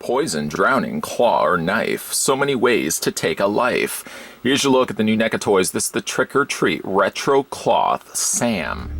Poison, drowning, claw, or knife. So many ways to take a life. Here's your look at the new NECA toys. This is the Trick or Treat Retro Cloth Sam.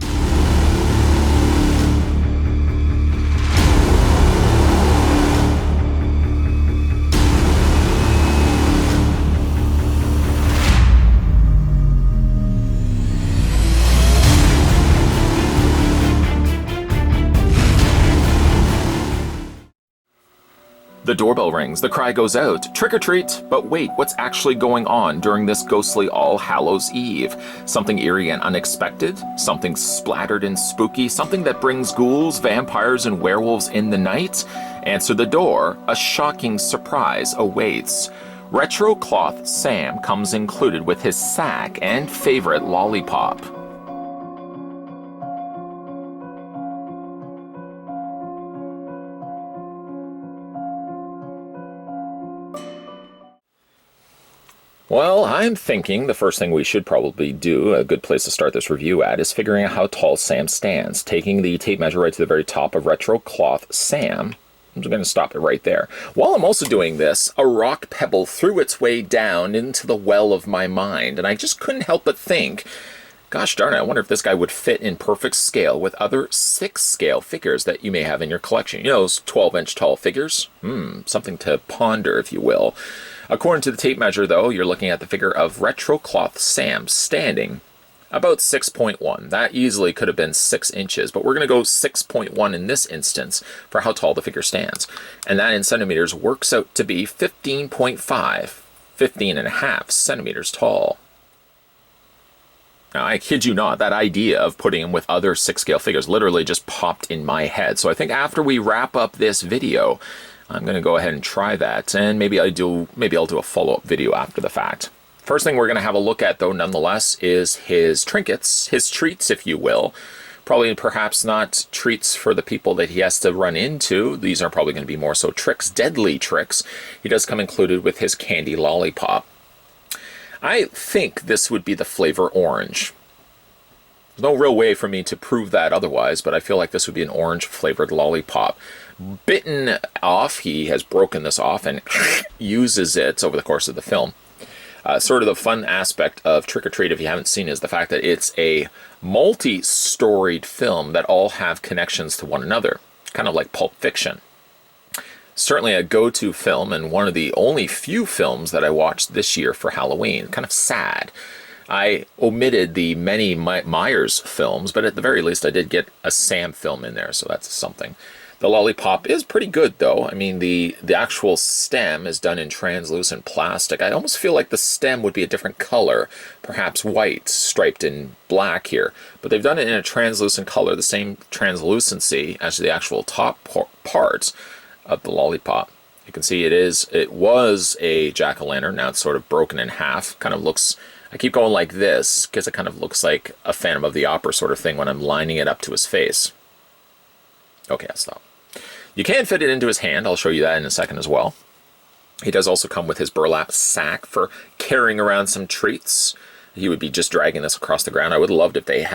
The doorbell rings, the cry goes out, trick or treat, but wait, what's actually going on during this ghostly All Hallows Eve? Something eerie and unexpected? Something splattered and spooky? Something that brings ghouls, vampires, and werewolves in the night? Answer the door, a shocking surprise awaits. Retro Cloth Sam comes included with his sack and favorite Lollipop. Well, I'm thinking the first thing we should probably do, a good place to start this review at, is figuring out how tall Sam stands. Taking the tape measure right to the very top of Retro Cloth Sam, I'm just going to stop it right there. While I'm also doing this, a rock pebble threw its way down into the well of my mind, and I just couldn't help but think, gosh darn it, I wonder if this guy would fit in perfect scale with other 6-scale figures that you may have in your collection. You know, those 12-inch tall figures? Something to ponder, if you will. According to the tape measure, though, you're looking at the figure of Retro Cloth Sam standing about 6.1. That easily could have been 6 inches, but we're going to go 6.1 in this instance for how tall the figure stands. And that in centimeters works out to be 15.5, 15 and a half centimeters tall. Now, I kid you not, that idea of putting him with other 6-scale figures literally just popped in my head. So I think after we wrap up this video, I'm going to go ahead and try that, and maybe I'll do a follow-up video after the fact. First thing we're going to have a look at, though, nonetheless, is his trinkets, his treats, if you will. Probably perhaps not treats for the people that he has to run into. These are probably going to be more so tricks, deadly tricks. He does come included with his candy lollipop. I think this would be the flavor orange. There's no real way for me to prove that otherwise, but I feel like this would be an orange-flavored lollipop. Bitten off, he has broken this off and uses it over the course of the film. Sort of the fun aspect of Trick or Treat, if you haven't seen, is the fact that it's a multi-storied film that all have connections to one another, kind of like Pulp Fiction. Certainly a go-to film, and one of the only few films that I watched this year for Halloween. Kind of sad. I omitted the many Myers films, but at the very least I did get a Sam film in there, so that's something. The lollipop is pretty good, though. I mean, the actual stem is done in translucent plastic. I almost feel like the stem would be a different color, perhaps white, striped in black here. But they've done it in a translucent color, the same translucency as the actual top part of the lollipop. You can see it was a jack-o'-lantern. Now it's sort of broken in half. Kind of looks, I keep going like this because it kind of looks like a Phantom of the Opera sort of thing when I'm lining it up to his face. Okay, I'll stop. You can fit it into his hand. I'll show you that in a second as well. He does also come with his burlap sack for carrying around some treats. He would be just dragging this across the ground. I would have loved if they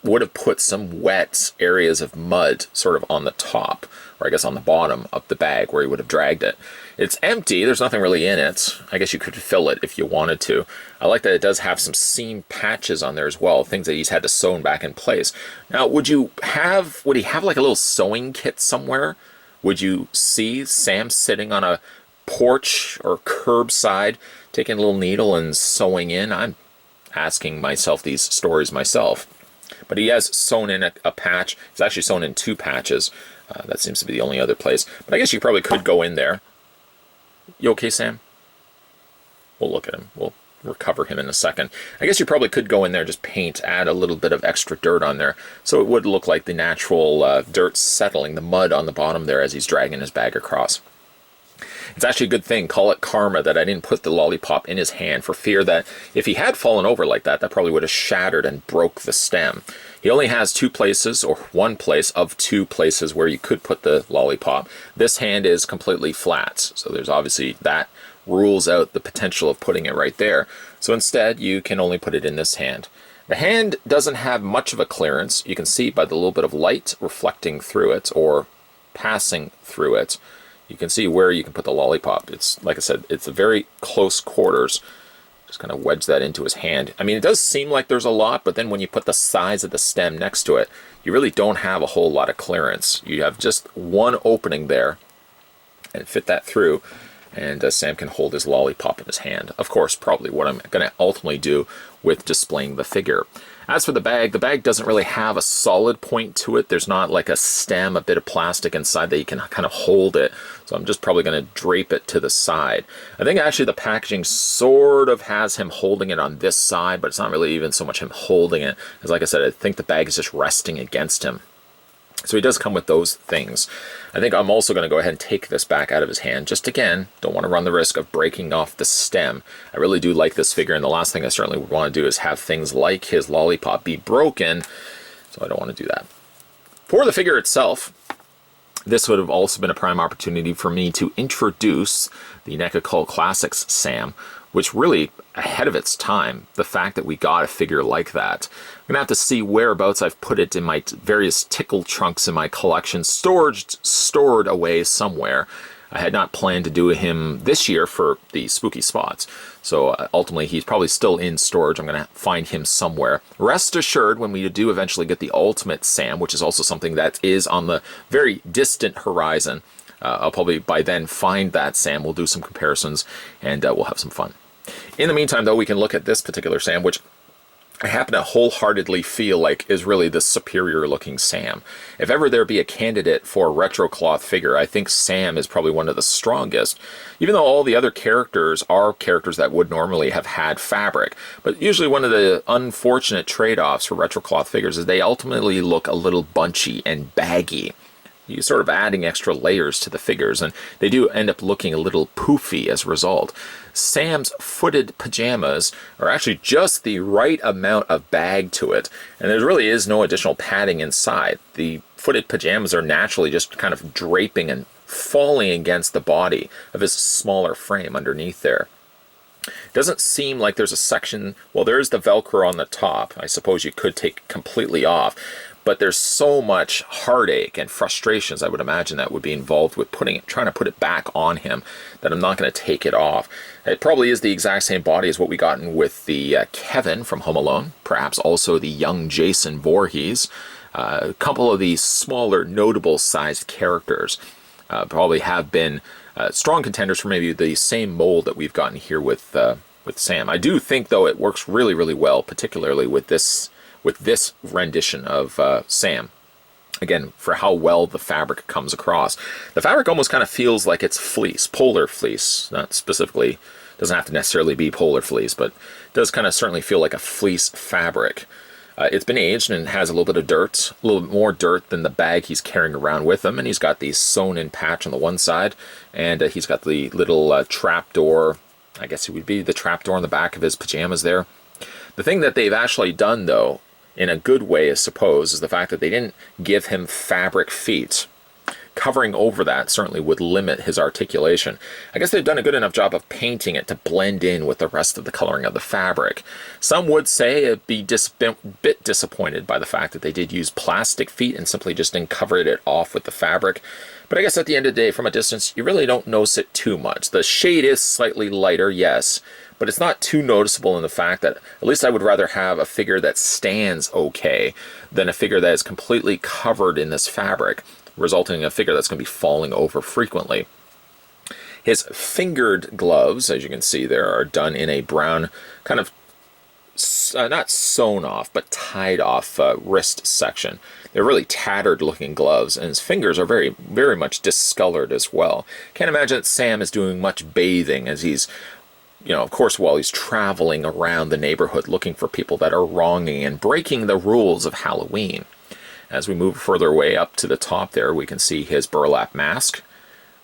would have put some wet areas of mud sort of on the top, or I guess on the bottom of the bag where he would have dragged it. It's empty. There's nothing really in it. I guess you could fill it if you wanted to. I like that it does have some seam patches on there as well, things that he's had to sew back in place. Now, would he have like a little sewing kit somewhere? Would you see Sam sitting on a porch or curbside, taking a little needle and sewing in? I'm asking myself these stories myself. But he has sewn in a patch. He's actually sewn in 2 patches. That seems to be the only other place. But I guess you probably could go in there. You okay, Sam? We'll look at him. We'll recover him in a second. I guess you probably could go in there, just paint, add a little bit of extra dirt on there, so it would look like the natural dirt settling, the mud on the bottom there as he's dragging his bag across. It's actually a good thing, call it karma, that I didn't put the lollipop in his hand, for fear that if he had fallen over like that, that probably would have shattered and broke the stem. He only has 2 places, or 1 place of 2 places where you could put the lollipop. This hand is completely flat, so there's obviously that rules out the potential of putting it right there. So instead, you can only put it in this hand. The hand doesn't have much of a clearance. You can see by the little bit of light reflecting through it or passing through it. you can see where you can put the lollipop. It's, like I said, it's a very close quarters. Just kind of wedge that into his hand. I mean, it does seem like there's a lot, but then when you put the size of the stem next to it, you really don't have a whole lot of clearance. You have just one opening there, and fit that through, and Sam can hold his lollipop in his hand. Of course, probably what I'm going to ultimately do with displaying the figure. As for the bag doesn't really have a solid point to it. There's not like a stem, a bit of plastic inside that you can kind of hold it. So I'm just probably going to drape it to the side. I think actually the packaging sort of has him holding it on this side, but it's not really even so much him holding it. As like I said, I think the bag is just resting against him. So he does come with those things. I think I'm also going to go ahead and take this back out of his hand. Just again, don't want to run the risk of breaking off the stem. I really do like this figure, and the last thing I certainly would want to do is have things like his lollipop be broken. So I don't want to do that. For the figure itself, this would have also been a prime opportunity for me to introduce the NECA Cult Classics Sam, which really ahead of its time, the fact that we got a figure like that. I'm gonna have to see whereabouts I've put it in my various tickle trunks in my collection, stored away somewhere. I had not planned to do him this year for the spooky spots. So ultimately he's probably still in storage. I'm gonna find him somewhere. Rest assured, when we do eventually get the Ultimate Sam, which is also something that is on the very distant horizon, I'll probably by then find that Sam. We'll do some comparisons, and we'll have some fun. In the meantime, though, we can look at this particular Sam, which I happen to wholeheartedly feel like is really the superior looking Sam. If ever there be a candidate for a retro cloth figure, I think Sam is probably one of the strongest, even though all the other characters are characters that would normally have had fabric. But usually one of the unfortunate trade-offs for retro cloth figures is they ultimately look a little bunchy and baggy. You're sort of adding extra layers to the figures, and they do end up looking a little poofy as a result. Sam's footed pajamas are actually just the right amount of bag to it, and there really is no additional padding inside. The footed pajamas are naturally just kind of draping and falling against the body of his smaller frame underneath there. Doesn't seem like there's a section, well, there is the Velcro on the top. I suppose you could take completely off. But there's so much heartache and frustrations I would imagine that would be involved with trying to put it back on him, that I'm not going to take it off. It probably is the exact same body as what we gotten with the Kevin from Home Alone, perhaps also the young Jason Voorhees. A couple of these smaller, notable sized characters probably have been strong contenders for maybe the same mold that we've gotten here with Sam. I do think, though, it works really, really well, particularly with this rendition of Sam. Again, for how well the fabric comes across. The fabric almost kind of feels like it's fleece, polar fleece. Not specifically, doesn't have to necessarily be polar fleece, but it does kind of certainly feel like a fleece fabric. It's been aged and has a little bit of dirt, a little bit more dirt than the bag he's carrying around with him, and he's got the sewn-in patch on the one side, and he's got the little trapdoor, I guess it would be the trapdoor on the back of his pajamas there. The thing that they've actually done, though, in a good way, I suppose, is the fact that they didn't give him fabric feet. Covering over that certainly would limit his articulation. I guess they've done a good enough job of painting it to blend in with the rest of the coloring of the fabric. Some would say it'd be a bit disappointed by the fact that they did use plastic feet and simply just didn't cover it off with the fabric. But I guess at the end of the day, from a distance, you really don't notice it too much. The shade is slightly lighter, yes, but it's not too noticeable in the fact that at least I would rather have a figure that stands okay than a figure that is completely covered in this fabric, resulting in a figure that's going to be falling over frequently. His fingered gloves, as you can see there, are done in a brown kind of not sewn off, but tied off wrist section. They're really tattered looking gloves, and his fingers are very, very much discolored as well. Can't imagine that Sam is doing much bathing as he's, of course, while he's traveling around the neighborhood looking for people that are wronging and breaking the rules of Halloween. As we move further away up to the top there, we can see his burlap mask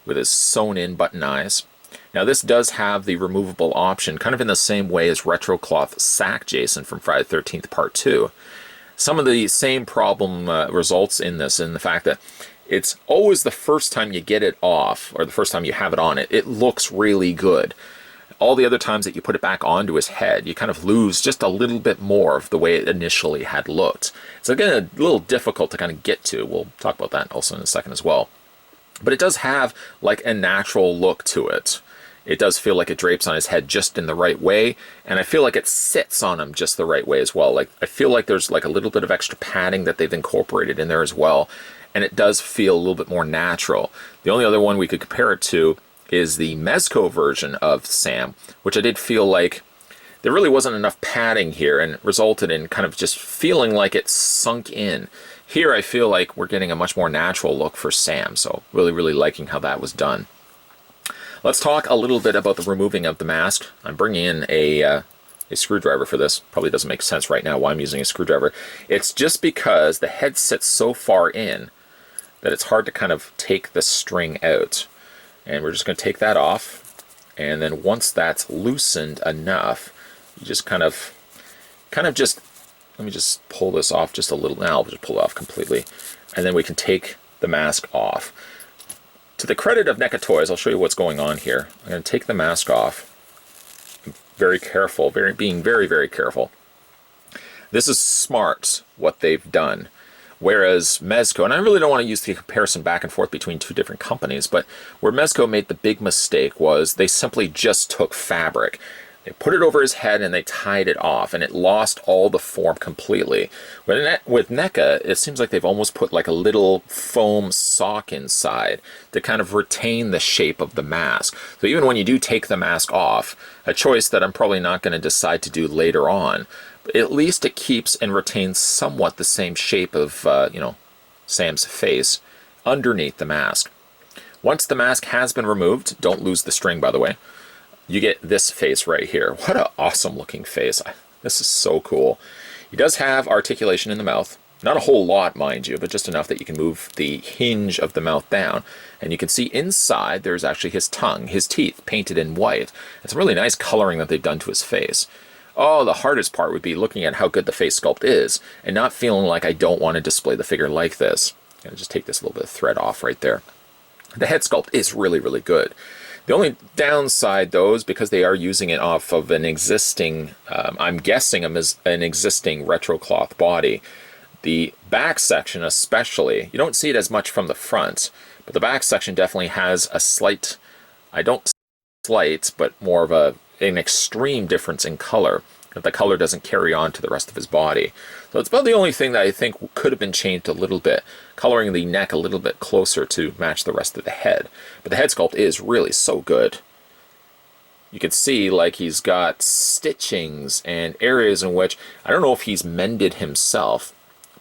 with his sewn-in button eyes. Now, this does have the removable option, kind of in the same way as Retro Cloth Sack Jason from Friday the 13th Part 2. Some of the same problem results in this, in the fact that it's always the first time you get it off, or the first time you have it on, it looks really good. All the other times that you put it back onto his head, you kind of lose just a little bit more of the way it initially had looked. It's again a little difficult to kind of get to. We'll talk about that also in a second as well. But it does have like a natural look to it. It does feel like it drapes on his head just in the right way, and I feel like it sits on him just the right way as well. Like, I feel like there's like a little bit of extra padding that they've incorporated in there as well, and it does feel a little bit more natural. The only other one we could compare it to is the Mezco version of Sam, which I did feel like there really wasn't enough padding here, and it resulted in kind of just feeling like it sunk in. Here I feel like we're getting a much more natural look for Sam, so really liking how that was done. Let's talk a little bit about the removing of the mask. I'm bringing in a screwdriver for this. Probably doesn't make sense right now why I'm using a screwdriver. It's just because the head sits so far in that it's hard to kind of take the string out. And we're just going to take that off. And then once that's loosened enough, you just kind of just, let me just pull this off just a little. Now I'll just pull it off completely. And then we can take the mask off. To the credit of NECA Toys, I'll show you what's going on here. I'm going to take the mask off. Very careful, being very careful. This is smart, what they've done. Whereas Mezco, and I really don't want to use the comparison back and forth between two different companies, but where Mezco made the big mistake was they simply just took fabric. They put it over his head and they tied it off, and it lost all the form completely. With NECA, it seems like they've almost put like a little foam sock inside to kind of retain the shape of the mask. So even when you do take the mask off, a choice that I'm probably not going to decide to do later on, at least it keeps and retains somewhat the same shape of, you know, Sam's face underneath the mask. Once the mask has been removed, don't lose the string, by the way, you get this face right here. What an awesome looking face. This is so cool. He does have articulation in the mouth. Not a whole lot, mind you, but just enough that you can move the hinge of the mouth down. And you can see inside there's actually his tongue, his teeth painted in white. It's really nice coloring that they've done to his face. Oh, the hardest part would be looking at how good the face sculpt is and not feeling like I don't want to display the figure like this. I'm going to just take this little bit of thread off right there. The head sculpt is really good. The only downside, though, is because they are using it off of an existing, I'm guessing an existing retro cloth body. The back section especially, you don't see it as much from the front, but the back section definitely has a slight, but more of an extreme difference in color. That the color doesn't carry on to the rest of his body. So it's about the only thing that I think could have been changed a little bit, coloring the neck a little bit closer to match the rest of the head. But the head sculpt is really so good. You can see like he's got stitchings and areas in which, I don't know if he's mended himself,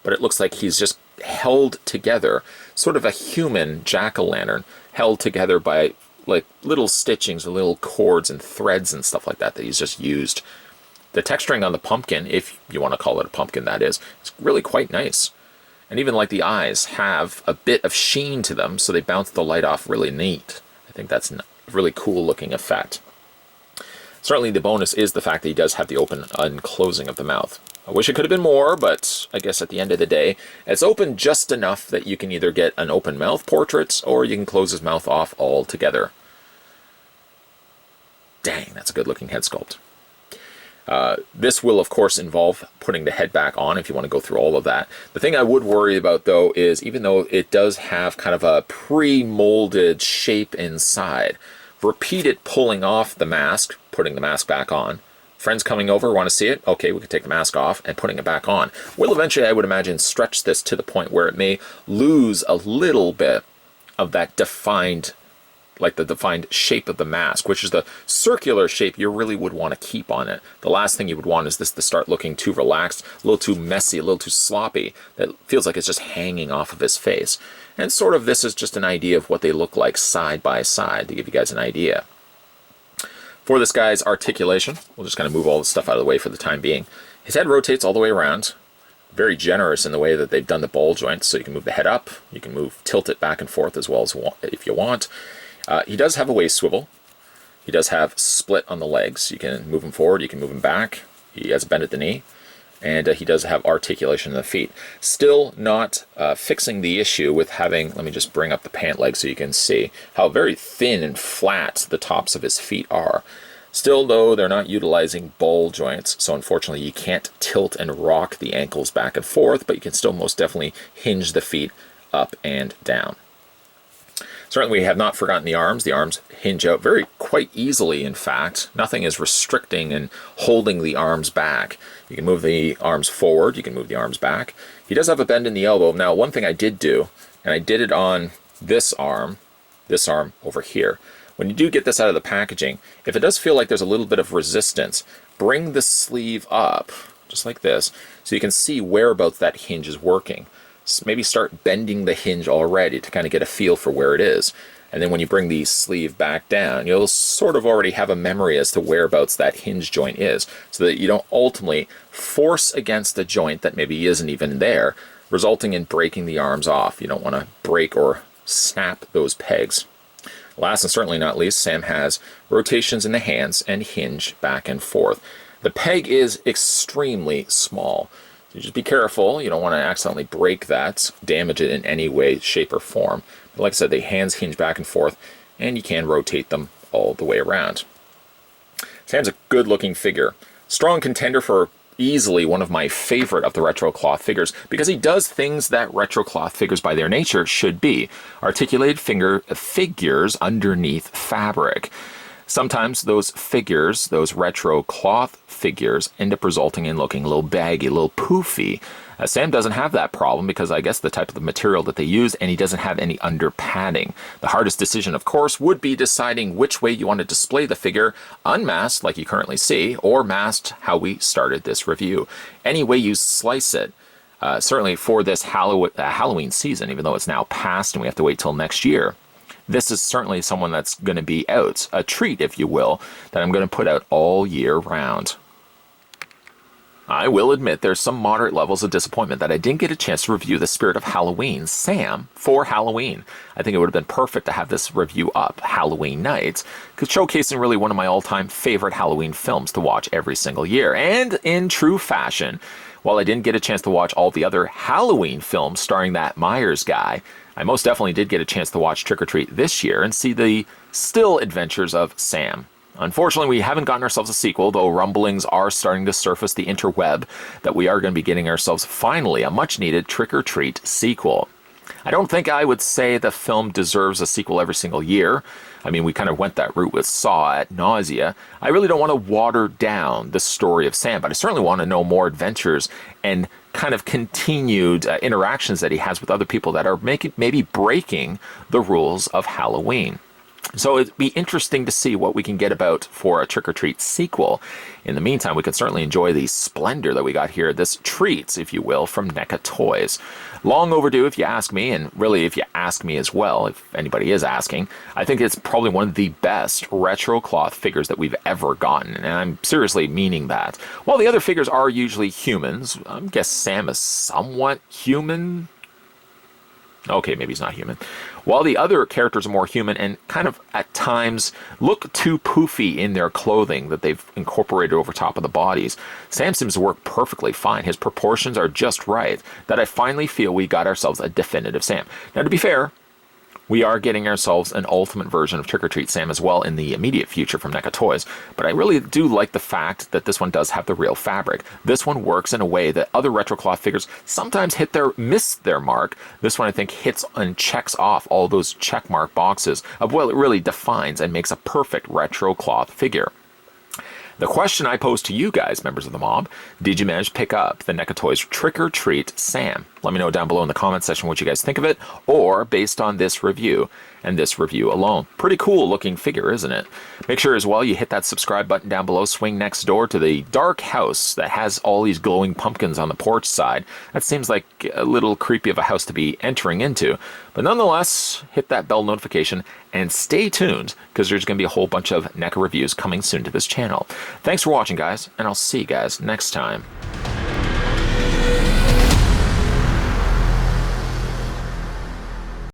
but it looks like he's just held together, sort of a human jack-o'-lantern, held together by like little stitchings and little cords and threads and stuff like that he's just used. The texturing on the pumpkin, if you want to call it a pumpkin, that is, it's really quite nice. And even like the eyes have a bit of sheen to them, so they bounce the light off really neat. I think that's a really cool looking effect. Certainly the bonus is the fact that he does have the open and closing of the mouth. I wish it could have been more, but I guess at the end of the day, it's open just enough that you can either get an open mouth portrait or you can close his mouth off altogether. Dang, that's a good looking head sculpt. This will, of course, involve putting the head back on if you want to go through all of that. The thing I would worry about, though, is even though it does have kind of a pre-molded shape inside, repeated pulling off the mask, putting the mask back on. Friends coming over want to see it? Okay, we can take the mask off and putting it back on. We'll eventually, I would imagine, stretch this to the point where it may lose a little bit of that defined, like the defined shape of the mask, which is the circular shape you really would want to keep on it. The last thing you would want is this to start looking too relaxed, a little too messy, a little too sloppy. That feels like it's just hanging off of his face. And sort of this is just an idea of what they look like side by side to give you guys an idea. For this guy's articulation, we'll just kind of move all the stuff out of the way for the time being. His head rotates all the way around. Very generous in the way that they've done the ball joints, so you can move the head up, you can tilt it back and forth as well as if you want. He does have a waist swivel. He does have split on the legs. You can move him forward, you can move him back. He has a bend at the knee. And he does have articulation in the feet. Still not fixing the issue with having, let me just bring up the pant leg so you can see how very thin and flat the tops of his feet are. Still, though, they're not utilizing ball joints, so unfortunately you can't tilt and rock the ankles back and forth, but you can still most definitely hinge the feet up and down. Certainly we have not forgotten the arms. The arms hinge out quite easily, in fact. Nothing is restricting and holding the arms back. You can move the arms forward, you can move the arms back. He does have a bend in the elbow. Now, one thing I did do, and I did it on this arm over here. When you do get this out of the packaging, if it does feel like there's a little bit of resistance, bring the sleeve up, just like this, so you can see whereabouts that hinge is working. So maybe start bending the hinge already to kind of get a feel for where it is. And then when you bring the sleeve back down, you'll sort of already have a memory as to whereabouts that hinge joint is, so that you don't ultimately force against a joint that maybe isn't even there, resulting in breaking the arms off. You don't want to break or snap those pegs. Last and certainly not least, Sam has rotations in the hands and hinge back and forth. The peg is extremely small. So just be careful. You don't want to accidentally break that, damage it in any way, shape, or form. But like I said, the hands hinge back and forth, and you can rotate them all the way around. Sam's a good-looking figure. Strong contender for easily one of my favorite of the retro cloth figures, because he does things that retro cloth figures by their nature should be. Articulated figures underneath fabric. Sometimes those figures, those retro cloth figures, end up resulting in looking a little baggy, a little poofy. Sam doesn't have that problem because I guess the type of the material that they use, and he doesn't have any under padding. The hardest decision, of course, would be deciding which way you want to display the figure, unmasked like you currently see, or masked how we started this review. Any way you slice it, certainly for this Halloween season, even though it's now past and we have to wait till next year, this is certainly someone that's going to be out, a treat, if you will, that I'm going to put out all year round. I will admit there's some moderate levels of disappointment that I didn't get a chance to review The Spirit of Halloween, Sam, for Halloween. I think it would have been perfect to have this review up Halloween night, because showcasing really one of my all-time favorite Halloween films to watch every single year. And in true fashion, while I didn't get a chance to watch all the other Halloween films starring that Myers guy, I most definitely did get a chance to watch Trick or Treat this year and see the still adventures of Sam. Unfortunately, we haven't gotten ourselves a sequel, though rumblings are starting to surface the interweb that we are going to be getting ourselves finally a much-needed Trick or Treat sequel. I don't think I would say the film deserves a sequel every single year. I mean, we kind of went that route with Saw at nausea. I really don't want to water down the story of Sam, but I certainly want to know more adventures and kind of continued interactions that he has with other people that are maybe breaking the rules of Halloween. So it'd be interesting to see what we can get about for a Trick or Treat sequel. In the meantime, we could certainly enjoy the splendor that we got here, this treat, if you will, from NECA Toys. Long overdue, if you ask me, and really if you ask me as well, if anybody is asking. I think it's probably one of the best retro cloth figures that we've ever gotten, and I'm seriously meaning that. While the other figures are usually humans, I guess Sam is somewhat human. Okay, maybe he's not human. While the other characters are more human and kind of at times look too poofy in their clothing that they've incorporated over top of the bodies, Sam seems to work perfectly fine. His proportions are just right, that I finally feel we got ourselves a definitive Sam. Now, to be fair, we are getting ourselves an ultimate version of Trick or Treat Sam as well in the immediate future from NECA Toys, but I really do like the fact that this one does have the real fabric. This one works in a way that other retro cloth figures sometimes miss their mark. This one, I think, hits and checks off all those checkmark boxes of what it really defines and makes a perfect retro cloth figure. The question I pose to you guys, members of the mob, did you manage to pick up the NECA Toys Trick or Treat Sam? Let me know down below in the comment section what you guys think of it, or based on this review and this review alone. Pretty cool looking figure, isn't it? Make sure as well you hit that subscribe button down below, swing next door to the dark house that has all these glowing pumpkins on the porch side. That seems like a little creepy of a house to be entering into, but nonetheless, hit that bell notification and stay tuned, because there's going to be a whole bunch of NECA reviews coming soon to this channel. Thanks for watching, guys, and I'll see you guys next time.